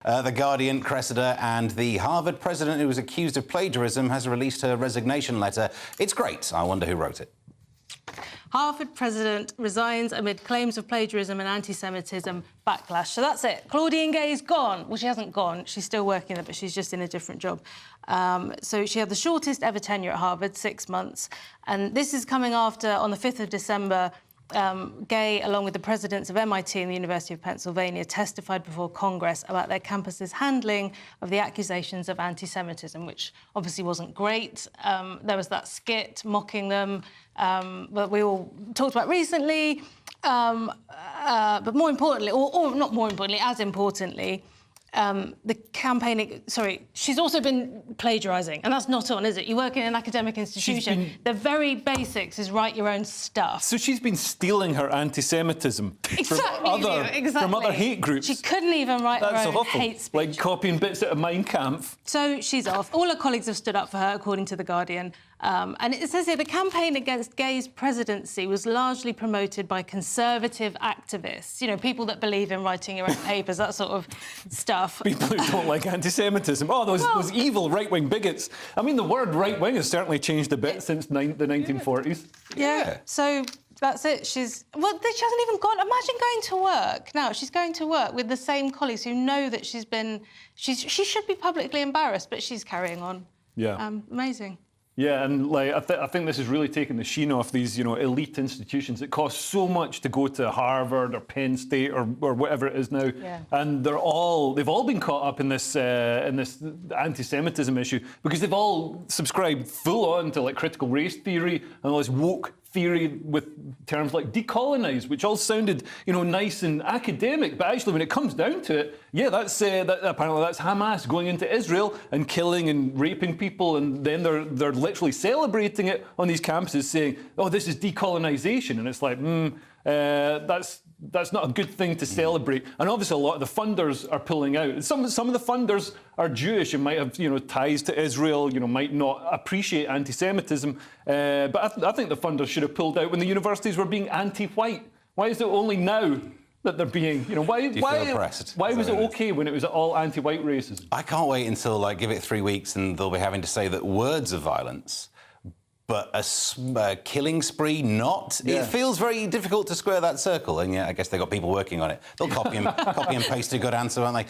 The Guardian, Cressida, and the Harvard president who was accused of plagiarism has released her resignation letter. It's great. I wonder who wrote it. Harvard president resigns amid claims of plagiarism and anti-Semitism backlash. So that's it. Claudine Gay's gone. Well, she hasn't gone. She's still working there, but she's just in a different job. So she had the shortest ever tenure at Harvard, 6 months. And this is coming after, on the 5th of December, Gay, along with the presidents of MIT and the University of Pennsylvania, testified before Congress about their campus's handling of the accusations of anti-Semitism, which obviously wasn't great. There was that skit mocking them that we all talked about recently. But more importantly, or not more importantly, as importantly, the campaign... Sorry, she's also been plagiarising, and that's not on, is it? You work in an academic institution. The very basics is write your own stuff. So she's been stealing her anti-Semitism from other hate groups. She couldn't even write her own hate speech. Like copying bits out of Mein Kampf. So she's off. All her colleagues have stood up for her, according to The Guardian. And it says here, the campaign against Gay's presidency was largely promoted by conservative activists, you know, people that believe in writing your own papers, that sort of stuff. People who don't like anti-Semitism. Oh, those evil right-wing bigots. I mean, the word right-wing has certainly changed a bit since the 1940s. Yeah, so that's it. She hasn't even gone. Imagine going to work. Now, she's going to work with the same colleagues who know that she should be publicly embarrassed, but she's carrying on. Yeah. Amazing. Yeah, and like I think this has really taken the sheen off these, you know, elite institutions. It costs so much to go to Harvard or Penn State or whatever it is now, and they've all been caught up in this anti-Semitism issue because they've all subscribed full on to like critical race theory and all this woke theory with terms like decolonise, which all sounded, you know, nice and academic, but actually when it comes down to it, yeah, apparently that's Hamas going into Israel and killing and raping people, and then they're literally celebrating it on these campuses, saying, "Oh, this is decolonisation," and it's like, that's not a good thing to celebrate. And obviously, a lot of the funders are pulling out. Some of the funders are Jewish and might have, you know, ties to Israel. You know, might not appreciate anti-Semitism. But I think the funders should have pulled out when the universities were being anti-white. Why is it only now that they're being, you know, why was it okay when it was all anti-white racism? I can't wait until, like, give it 3 weeks and they'll be having to say that words are violence, but a killing spree not. Yeah. It feels very difficult to square that circle, and yeah, I guess they've got people working on it. They'll copy and paste a good answer, won't they?